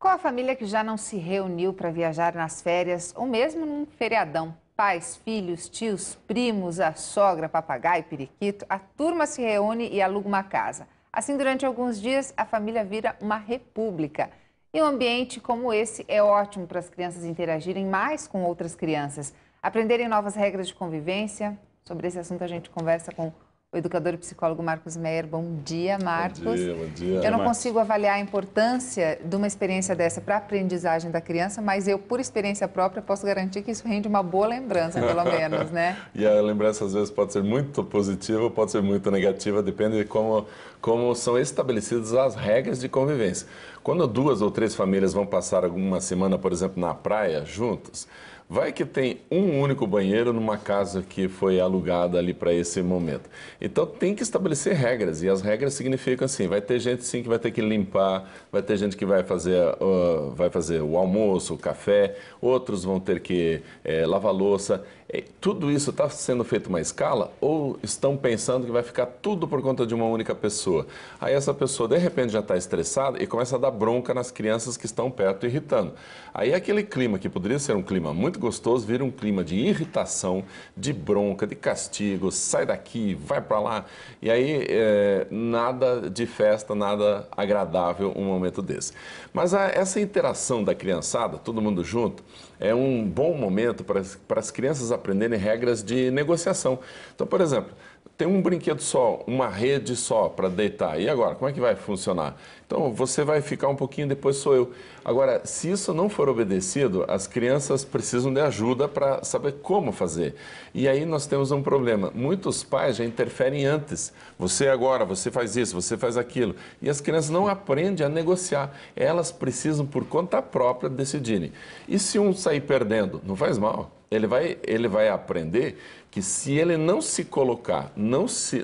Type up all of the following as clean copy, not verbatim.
Qual a família que já não se reuniu para viajar nas férias ou mesmo num feriadão? Pais, filhos, tios, primos, a sogra, papagaio, periquito, a turma se reúne e aluga uma casa. Assim, durante alguns dias, a família vira uma república. E um ambiente como esse é ótimo para as crianças interagirem mais com outras crianças, aprenderem novas regras de convivência. Sobre esse assunto a gente conversa com o educador e psicólogo Marcos Meyer. Bom dia, Marcos. Bom dia, bom dia. Eu não consigo avaliar a importância de uma experiência dessa para a aprendizagem da criança, mas eu, por experiência própria, posso garantir que isso rende uma boa lembrança, pelo menos, né? E a lembrança, às vezes, pode ser muito positiva ou pode ser muito negativa, depende de como são estabelecidas as regras de convivência. Quando 2 ou 3 famílias vão passar alguma semana, por exemplo, na praia, juntas, vai que tem um único banheiro numa casa que foi alugada ali para esse momento. Então tem que estabelecer regras, e as regras significam assim, vai ter gente sim que vai ter que limpar, vai ter gente que vai fazer o almoço, o café, outros vão ter que lavar louça. Tudo isso está sendo feito uma escala ou estão pensando que vai ficar tudo por conta de uma única pessoa? Aí essa pessoa de repente já está estressada e começa a dar bronca nas crianças que estão perto, irritando. Aí aquele clima que poderia ser um clima muito gostoso vira um clima de irritação, de bronca, de castigo, sai daqui, vai para lá. E aí nada de festa, nada agradável um momento desse. Mas essa interação da criançada, todo mundo junto, é um bom momento para as crianças aprenderem regras de negociação. Então, por exemplo, tem um brinquedo só, uma rede só para deitar. E agora, como é que vai funcionar? Então, você vai ficar um pouquinho, depois sou eu. Agora, se isso não for obedecido, as crianças precisam de ajuda para saber como fazer. E aí nós temos um problema. Muitos pais já interferem antes. Você agora, você faz isso, você faz aquilo. E as crianças não aprendem a negociar. Elas precisam, por conta própria, decidirem. E se um sair perdendo, não faz mal. Ele vai aprender que se ele não se colocar, não se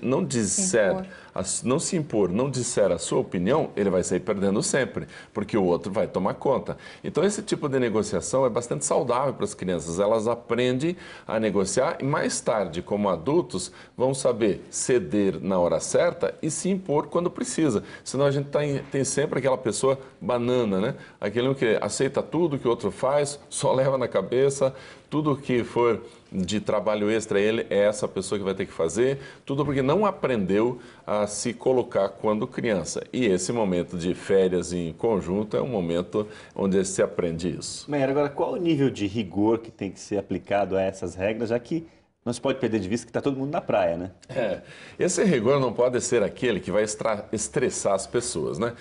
impor, não disser a sua opinião, ele vai sair perdendo sempre, porque o outro vai tomar conta. Então esse tipo de negociação é bastante saudável para as crianças. Elas aprendem a negociar e mais tarde, como adultos, vão saber ceder na hora certa e se impor quando precisa. Senão a gente tem sempre aquela pessoa banana, né? Aquele que aceita tudo que o outro faz, só leva na cabeça, tudo que for de trabalho extra, ele é essa pessoa que vai ter que fazer, tudo porque não aprendeu a se colocar quando criança. E esse momento de férias em conjunto é um momento onde se aprende isso. Meyer, agora qual o nível de rigor que tem que ser aplicado a essas regras, já que não se pode perder de vista que está todo mundo na praia, né? Esse rigor não pode ser aquele que vai estressar as pessoas, né?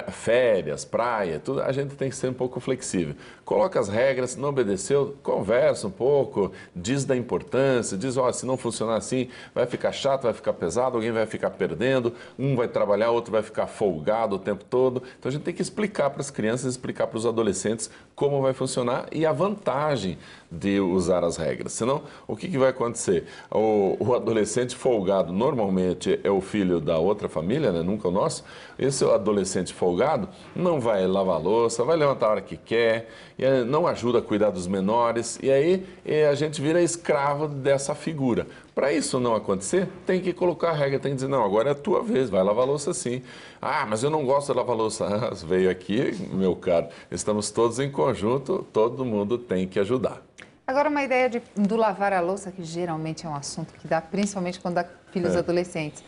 Férias, praia, tudo, a gente tem que ser um pouco flexível. Coloca as regras, não obedeceu, conversa um pouco, diz da importância, diz, ó, se não funcionar assim, vai ficar chato, vai ficar pesado, alguém vai ficar perdendo, um vai trabalhar, outro vai ficar folgado o tempo todo. Então a gente tem que explicar para as crianças, explicar para os adolescentes como vai funcionar e a vantagem de usar as regras. Senão, o que vai acontecer? O adolescente folgado normalmente é o filho da outra família, né? Nunca o nosso. Esse adolescente folgado não vai lavar a louça, vai levantar a hora que quer, e não ajuda a cuidar dos menores, e aí a gente vira escravo dessa figura. Para isso não acontecer, tem que colocar a regra, tem que dizer, não, agora é a tua vez, vai lavar a louça sim. Ah, mas eu não gosto de lavar a louça. Ah, veio aqui, meu caro, estamos todos em conjunto, todo mundo tem que ajudar. Agora, uma ideia do lavar a louça, que geralmente é um assunto que dá, principalmente quando dá filhos adolescentes.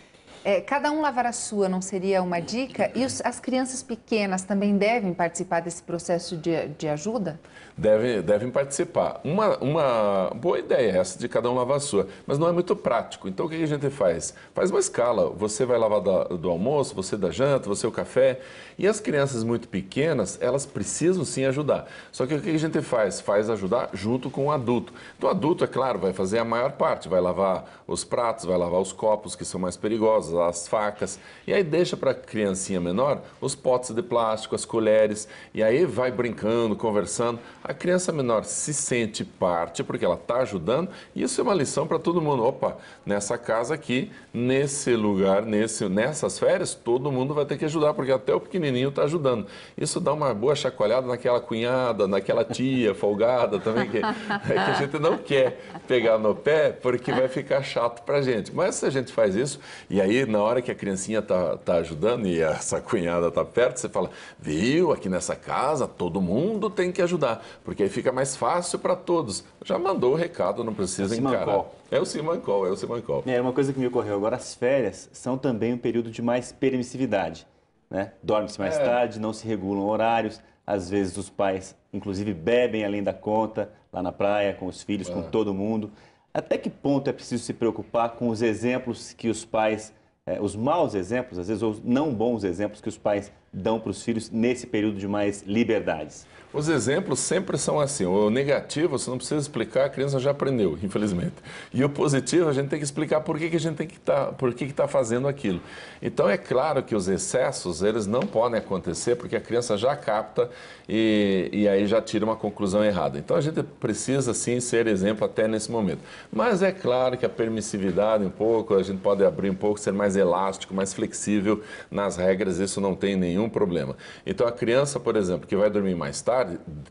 Cada um lavar a sua não seria uma dica? E as crianças pequenas também devem participar desse processo de ajuda? Devem participar. Uma boa ideia é essa de cada um lavar a sua, mas não é muito prático. Então o que a gente faz? Faz uma escala. Você vai lavar do almoço, você da janta, você o café. E as crianças muito pequenas, elas precisam sim ajudar. Só que o que a gente faz? Faz ajudar junto com o adulto. Então o adulto, é claro, vai fazer a maior parte. Vai lavar os pratos, vai lavar os copos, que são mais perigosos, as facas, e aí deixa para a criancinha menor os potes de plástico, as colheres, e aí vai brincando, conversando. A criança menor se sente parte, porque ela está ajudando, e isso é uma lição para todo mundo. Opa, nessa casa aqui, nesse lugar, nessas férias, todo mundo vai ter que ajudar, porque até o pequenininho está ajudando. Isso dá uma boa chacoalhada naquela cunhada, naquela tia folgada também, que a gente não quer pegar no pé, porque vai ficar chato para a gente. Mas se a gente faz isso, e aí aí, na hora que a criancinha tá ajudando e essa cunhada tá perto, você fala, viu, aqui nessa casa todo mundo tem que ajudar, porque aí fica mais fácil para todos. Já mandou o recado, não precisa encarar. É o Simancol, é o Simancol. É uma coisa que me ocorreu agora, as férias são também um período de mais permissividade, né? Dorme-se mais tarde, não se regulam horários, às vezes os pais, inclusive, bebem além da conta, lá na praia, com os filhos, com todo mundo. Até que ponto é preciso se preocupar com os exemplos que os pais, os maus exemplos, às vezes, ou não bons exemplos que os pais dão para os filhos nesse período de mais liberdades? Os exemplos sempre são assim. O negativo, você não precisa explicar, a criança já aprendeu, infelizmente. E o positivo, a gente tem que explicar por que a gente tem que está fazendo aquilo. Então, é claro que os excessos, eles não podem acontecer, porque a criança já capta e aí já tira uma conclusão errada. Então, a gente precisa, sim, ser exemplo até nesse momento. Mas é claro que a permissividade um pouco, a gente pode abrir um pouco, ser mais elástico, mais flexível nas regras, isso não tem nenhum problema. Então, a criança, por exemplo, que vai dormir mais tarde,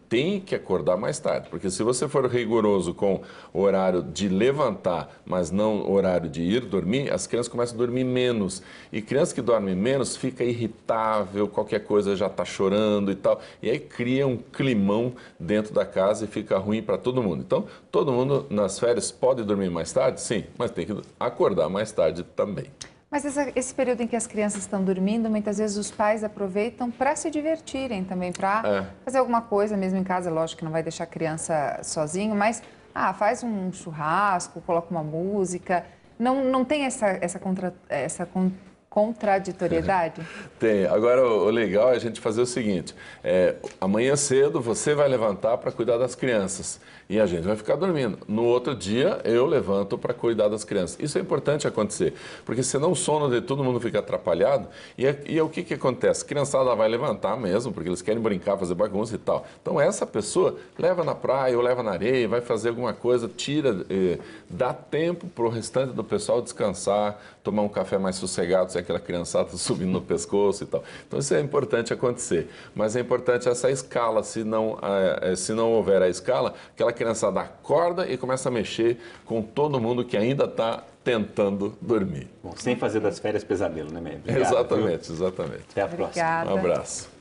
tem que acordar mais tarde, porque se você for rigoroso com o horário de levantar, mas não o horário de ir dormir, as crianças começam a dormir menos. E criança que dorme menos fica irritável, qualquer coisa já está chorando e tal. E aí cria um climão dentro da casa e fica ruim para todo mundo. Então, todo mundo nas férias pode dormir mais tarde? Sim, mas tem que acordar mais tarde também. Mas esse período em que as crianças estão dormindo, muitas vezes os pais aproveitam para se divertirem também, para fazer alguma coisa mesmo em casa. Lógico que não vai deixar a criança sozinho, mas faz um churrasco, coloca uma música. Não tem essa contraditoriedade? Tem. Agora, o legal é a gente fazer o seguinte, amanhã cedo você vai levantar para cuidar das crianças e a gente vai ficar dormindo. No outro dia, eu levanto para cuidar das crianças. Isso é importante acontecer, porque senão o sono de todo mundo fica atrapalhado e o que acontece? A criançada vai levantar mesmo, porque eles querem brincar, fazer bagunça e tal. Então, essa pessoa leva na praia ou leva na areia, vai fazer alguma coisa, dá tempo para o restante do pessoal descansar, tomar um café mais sossegado, sem aquela criançada subindo no pescoço e tal. Então, isso é importante acontecer. Mas é importante essa escala, se não houver a escala, aquela criançada acorda e começa a mexer com todo mundo que ainda está tentando dormir. Bom, sem fazer das férias pesadelo, né, Meire? Exatamente, exatamente. Até a próxima. Obrigada. Um abraço.